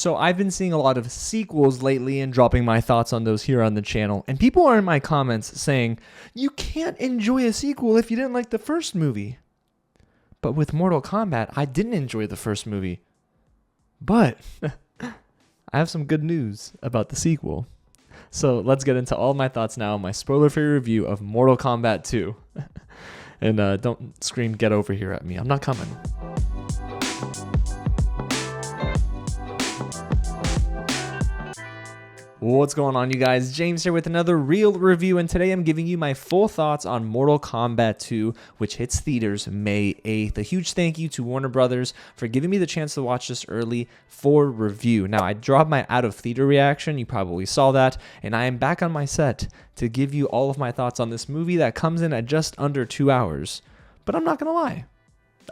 So I've been seeing a lot of sequels lately and dropping my thoughts on those here on the channel. And people are in my comments saying, you can't enjoy a sequel if you didn't like the first movie. But with Mortal Kombat, I didn't enjoy the first movie. But I have some good news about the sequel. So let's get into all my thoughts now on my spoiler-free review of Mortal Kombat 2. And don't scream get over here at me. I'm not coming. What's going on, you guys? James here with another real review, and today I'm giving you my full thoughts on Mortal Kombat 2, which hits theaters May 8th. A huge thank you to Warner Brothers for giving me the chance to watch this early for review. Now, I dropped my out-of-theater reaction, you probably saw that, and I am back on my set to give you all of my thoughts on this movie that comes in at just under 2 hours. But I'm not gonna lie,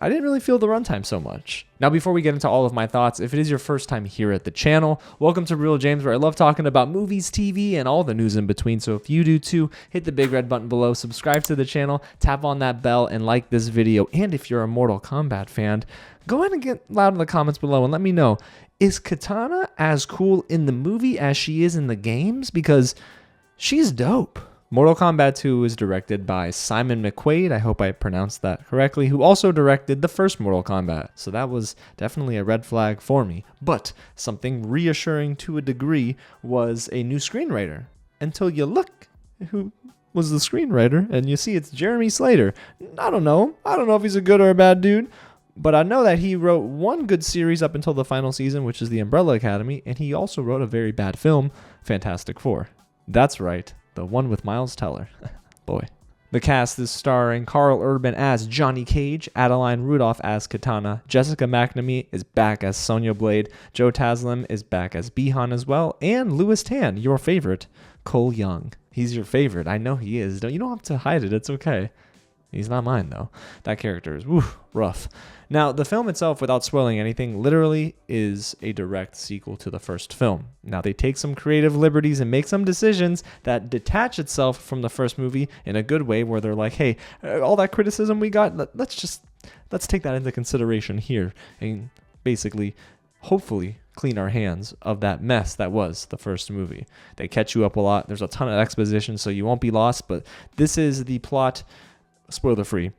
I didn't really feel the runtime so much. Now, before we get into all of my thoughts, if it is your first time here at the channel, welcome to Real James, where I love talking about movies, TV, and all the news in between. So if you do too, hit the big red button below, subscribe to the channel, tap on that bell, and like this video. And if you're a Mortal Kombat fan, go ahead and get loud in the comments below and let me know, is Kitana as cool in the movie as she is in the games? Because she's dope. Mortal Kombat 2 is directed by Simon McQuoid, I hope I pronounced that correctly, who also directed the first Mortal Kombat. So that was definitely a red flag for me. But something reassuring to a degree was a new screenwriter. Until you look who was the screenwriter and you see it's Jeremy Slater. I don't know if he's a good or a bad dude, but I know that he wrote one good series up until the final season, which is The Umbrella Academy, and he also wrote a very bad film, Fantastic Four. That's right. The one with Miles Teller. Boy. The cast is starring Karl Urban as Johnny Cage, Adeline Rudolph as Kitana, Jessica McNamee is back as Sonya Blade, Joe Taslim is back as Bi-Han as well, and Louis Tan, your favorite, Cole Young. He's your favorite. I know he is. You don't have to hide it. It's okay. He's not mine, though. That character is rough. Now, the film itself, without spoiling anything, literally is a direct sequel to the first film. Now, they take some creative liberties and make some decisions that detach itself from the first movie in a good way, where they're like, hey, all that criticism we got, let's take that into consideration here and basically, hopefully, clean our hands of that mess that was the first movie. They catch you up a lot. There's a ton of exposition, so you won't be lost, but this is the plot. Spoiler free.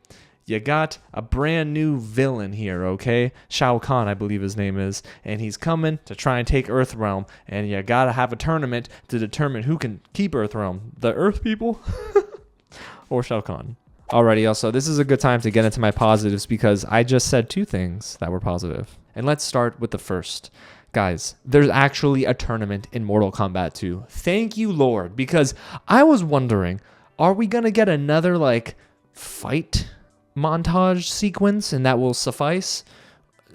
You got a brand new villain here, okay? Shao Khan, I believe his name is, and he's coming to try and take Earthrealm, and you gotta have a tournament to determine who can keep Earthrealm. The Earth people? Or Shao Khan. Alrighty, also, this is a good time to get into my positives because I just said two things that were positive. And let's start with the first. Guys, there's actually a tournament in Mortal Kombat 2. Thank you, Lord, because I was wondering, are we gonna get another, fight montage sequence and that will suffice?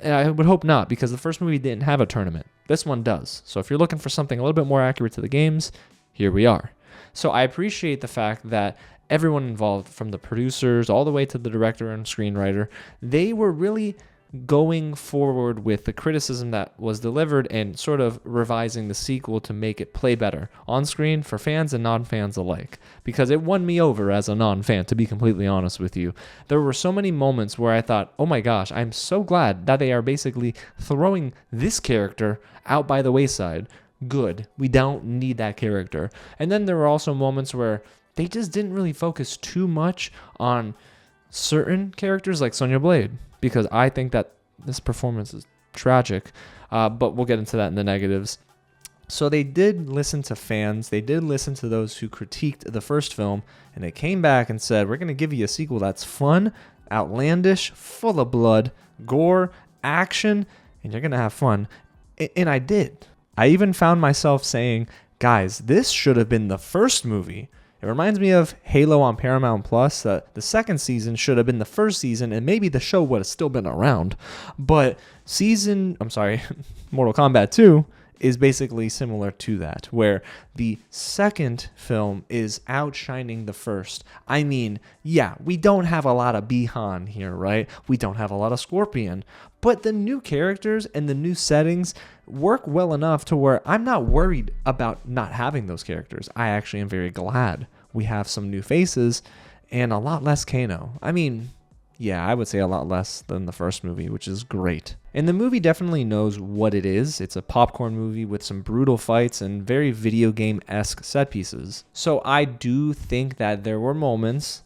And I would hope not, because the first movie didn't have a tournament. This one does. So if you're looking for something a little bit more accurate to the games, here we are. So I appreciate the fact that everyone involved, from the producers all the way to the director and screenwriter, they were really going forward with the criticism that was delivered and sort of revising the sequel to make it play better on screen for fans and non-fans alike, because it won me over as a non-fan, to be completely honest with you. There were so many moments where I thought, oh my gosh, I'm so glad that they are basically throwing this character out by the wayside. Good. We don't need that character. And then there were also moments where they just didn't really focus too much on certain characters like Sonya Blade, because I think that this performance is tragic, but we'll get into that in the negatives. So they did listen to fans, they did listen to those who critiqued the first film, and they came back and said, we're going to give you a sequel that's fun, outlandish, full of blood, gore, action, and you're going to have fun. And I did. I even found myself saying, guys, this should have been the first movie. It reminds me of Halo on Paramount Plus. The second season should have been the first season, and maybe the show would have still been around. But Mortal Kombat 2 is basically similar to that, where the second film is outshining the first. I mean, yeah, we don't have a lot of Bi-Han here, right? We don't have a lot of Scorpion. But the new characters and the new settings work well enough to where I'm not worried about not having those characters. I actually am very glad we have some new faces and a lot less Kano. I mean, Yeah, I would say a lot less than the first movie, which is great. And the movie definitely knows what it is. It's a popcorn movie with some brutal fights and very video game-esque set pieces. So I do think that there were moments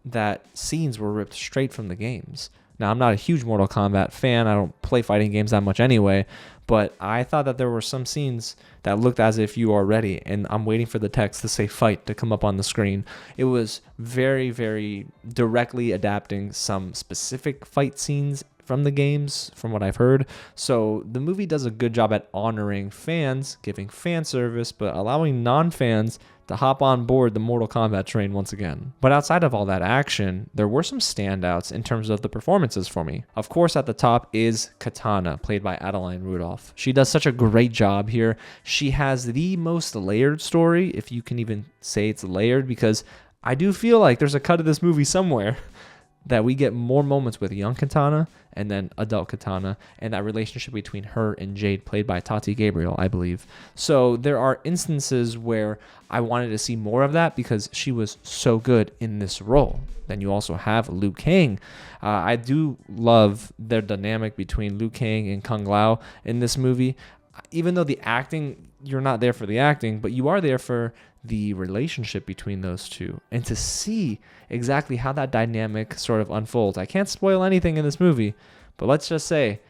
that scenes were ripped straight from the games. Now, I'm not a huge Mortal Kombat fan. I don't play fighting games that much anyway, but I thought that there were some scenes that looked as if you are ready, and I'm waiting for the text to say fight to come up on the screen. It was very, very directly adapting some specific fight scenes from the games, from what I've heard. So the movie does a good job at honoring fans, giving fan service, but allowing non-fans to hop on board the Mortal Kombat train once again. But outside of all that action, there were some standouts in terms of the performances for me. Of course, at the top is Kitana, played by Adeline Rudolph. She does such a great job here. She has the most layered story, if you can even say it's layered, because I do feel like there's a cut of this movie somewhere that we get more moments with young Kitana and then adult Kitana, and that relationship between her and Jade, played by Tati Gabriel, I believe. So there are instances where I wanted to see more of that because she was so good in this role. Then you also have Liu Kang. I do love their dynamic between Liu Kang and Kung Lao in this movie. Even though the acting, you're not there for the acting, but you are there for the relationship between those two, and to see exactly how that dynamic sort of unfolds. I can't spoil anything in this movie, but let's just say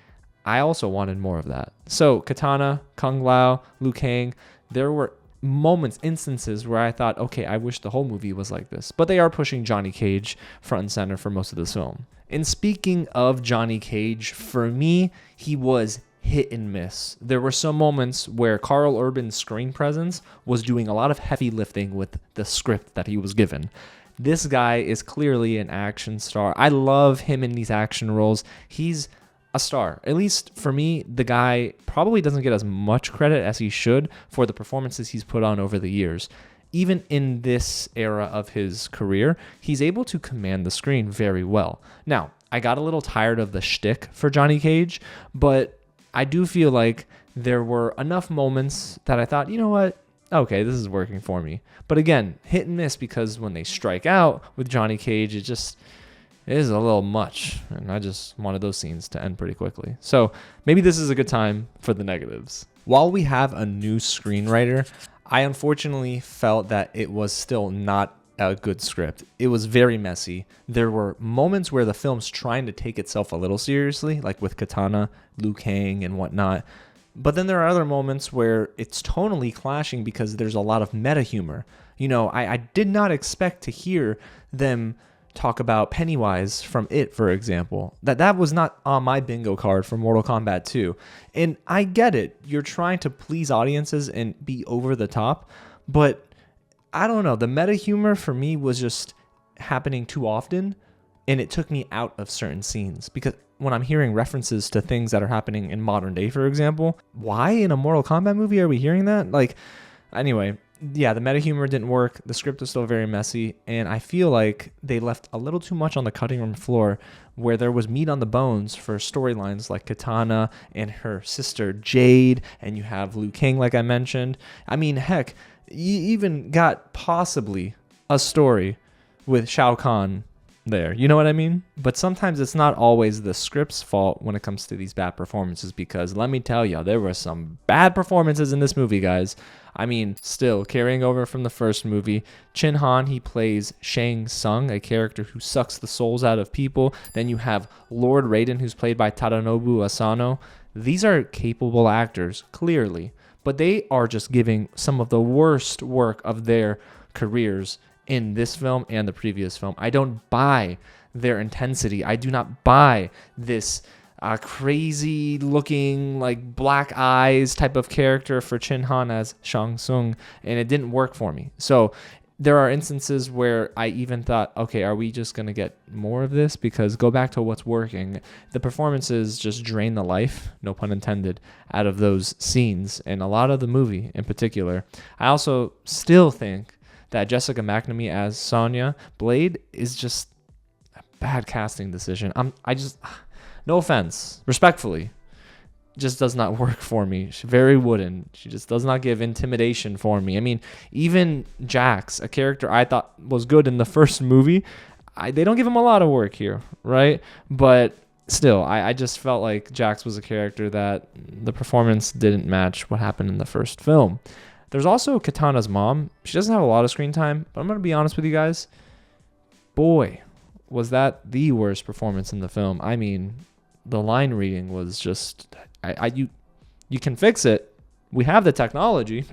I also wanted more of that. So Kitana, Kung Lao, Liu Kang, there were moments, instances where I thought, okay, I wish the whole movie was like this, but they are pushing Johnny Cage front and center for most of this film. And speaking of Johnny Cage, for me, he was hit and miss. There were some moments where Karl Urban's screen presence was doing a lot of heavy lifting with the script that he was given. This guy is clearly an action star. I love him in these action roles. He's a star. At least for me, the guy probably doesn't get as much credit as he should for the performances he's put on over the years. Even in this era of his career, he's able to command the screen very well. Now, I got a little tired of the shtick for Johnny Cage, but I do feel like there were enough moments that I thought, you know what? Okay, this is working for me. But again, hit and miss, because when they strike out with Johnny Cage, it is a little much. And I just wanted those scenes to end pretty quickly. So maybe this is a good time for the negatives. While we have a new screenwriter, I unfortunately felt that it was still not a good script. It was very messy. There were moments where the film's trying to take itself a little seriously, like with Kitana, Liu Kang, and whatnot. But then there are other moments where it's tonally clashing because there's a lot of meta humor. You know, I did not expect to hear them talk about Pennywise from It, for example. That was not on my bingo card for Mortal Kombat 2. And I get it. You're trying to please audiences and be over the top, but I don't know. The meta humor for me was just happening too often, and it took me out of certain scenes. Because when I'm hearing references to things that are happening in modern day, for example, why in a Mortal Kombat movie are we hearing that? Like, anyway, yeah, the meta humor didn't work. The script was still very messy, and I feel like they left a little too much on the cutting room floor where there was meat on the bones for storylines like Kitana and her sister Jade, and you have Liu Kang, like I mentioned. I mean, heck, you even got possibly a story with Shao Khan there. You know what I mean? But sometimes it's not always the script's fault when it comes to these bad performances, because let me tell you, there were some bad performances in this movie, guys. I mean, still carrying over from the first movie, Chin Han, he plays Shang Tsung, a character who sucks the souls out of people. Then you have Lord Raiden, who's played by Tadanobu Asano. These are capable actors, clearly, but they are just giving some of the worst work of their careers in this film and the previous film. I don't buy their intensity. I do not buy this crazy looking, like, black eyes type of character for Chin Han as Shang Tsung, and it didn't work for me. So there are instances where I even thought, okay, are we just going to get more of this? Because go back to what's working. The performances just drain the life, no pun intended, out of those scenes, and a lot of the movie in particular. I also still think that Jessica McNamee as Sonya Blade is just a bad casting decision. No offense, respectfully, just does not work for me. She's very wooden. She just does not give intimidation for me. I mean, even Jax, a character I thought was good in the first movie, they don't give him a lot of work here, right? But still, I just felt like Jax was a character that the performance didn't match what happened in the first film. There's also Kitana's mom. She doesn't have a lot of screen time, but I'm going to be honest with you guys. Boy, was that the worst performance in the film. I mean, the line reading was just, you can fix it. We have the technology,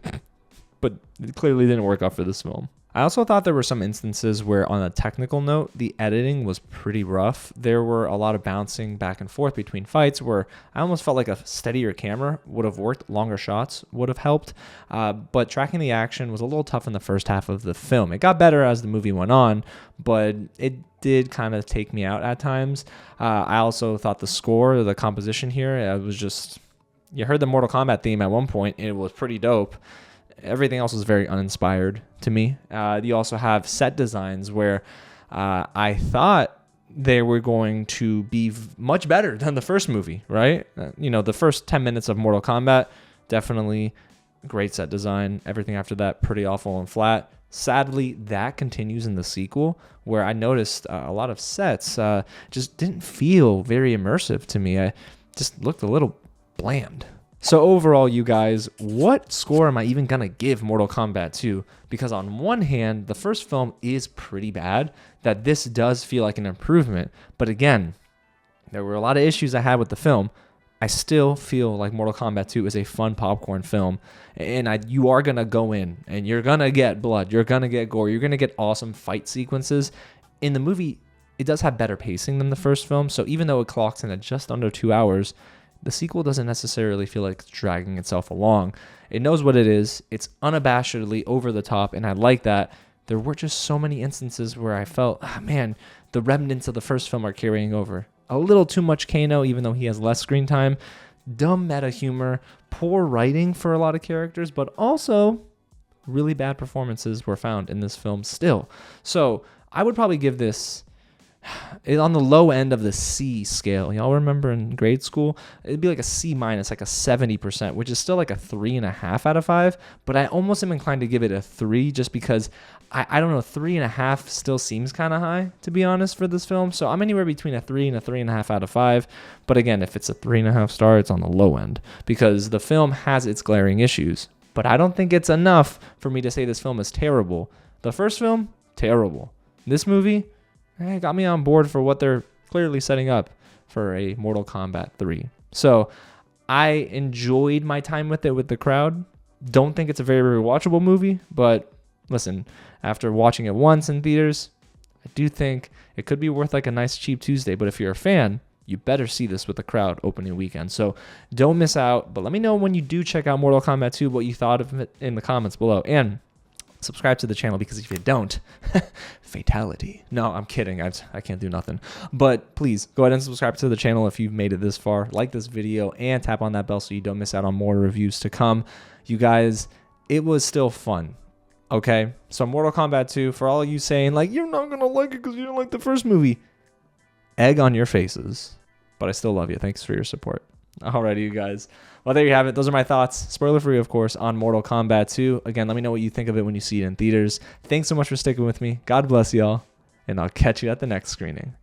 but it clearly didn't work out for this film. I also thought there were some instances where, on a technical note, the editing was pretty rough. There were a lot of bouncing back and forth between fights where I almost felt like a steadier camera would have worked. Longer shots would have helped. But tracking the action was a little tough in the first half of the film. It got better as the movie went on, but it did kind of take me out at times. I also thought the score, the composition here, it was just... You heard the Mortal Kombat theme at one point. It was pretty dope. Everything else was very uninspired to me. You also have set designs where I thought they were going to be much better than the first movie, right? The first 10 minutes of Mortal Kombat, definitely great set design. Everything after that, pretty awful and flat. Sadly, that continues in the sequel, where I noticed a lot of sets just didn't feel very immersive to me. I just looked a little bland. So overall, you guys, what score am I even going to give Mortal Kombat 2? Because on one hand, the first film is pretty bad, that this does feel like an improvement. But again, there were a lot of issues I had with the film. I still feel like Mortal Kombat 2 is a fun popcorn film. And you are going to go in and you're going to get blood. You're going to get gore. You're going to get awesome fight sequences. In the movie, it does have better pacing than the first film. So even though it clocks in at just under 2 hours, the sequel doesn't necessarily feel like it's dragging itself along. It knows what it is. It's unabashedly over the top, and I like that. There were just so many instances where I felt, man, the remnants of the first film are carrying over. A little too much Kano, even though he has less screen time. Dumb meta humor, poor writing for a lot of characters, but also really bad performances were found in this film still. So I would probably give this... on the low end of the C scale. Y'all remember in grade school? It'd be like a C minus, like a 70%, which is still like a 3.5 out of 5. But I almost am inclined to give it a 3 just because I don't know, 3.5 still seems kind of high, to be honest, for this film. So I'm anywhere between a 3 and a 3.5 out of 5. But again, if it's a 3.5 star, it's on the low end because the film has its glaring issues. But I don't think it's enough for me to say this film is terrible. The first film, terrible. This movie, got me on board for what they're clearly setting up for a Mortal Kombat 3. So I enjoyed my time with it with the crowd. Don't think it's a very, very watchable movie, but listen, after watching it once in theaters, I do think it could be worth like a nice cheap Tuesday. But if you're a fan, you better see this with the crowd opening weekend. So don't miss out. But let me know when you do check out Mortal Kombat 2 what you thought of it in the comments below. And subscribe to the channel because if you don't, fatality. No, I'm kidding. I can't do nothing. But please go ahead and subscribe to the channel if you've made it this far. Like this video and tap on that bell so you don't miss out on more reviews to come. You guys, it was still fun. Okay? So Mortal Kombat 2, for all of you saying, like, you're not going to like it because you didn't like the first movie. Egg on your faces. But I still love you. Thanks for your support. Alrighty, you guys. Well, there you have it. Those are my thoughts, spoiler free, of course, on Mortal Kombat 2. Again, let me know what you think of it when you see it in theaters. Thanks so much for sticking with me. God bless y'all, and I'll catch you at the next screening.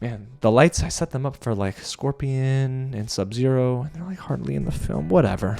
Man, the lights, I set them up for like Scorpion and Sub-Zero, and they're like hardly in the film. Whatever.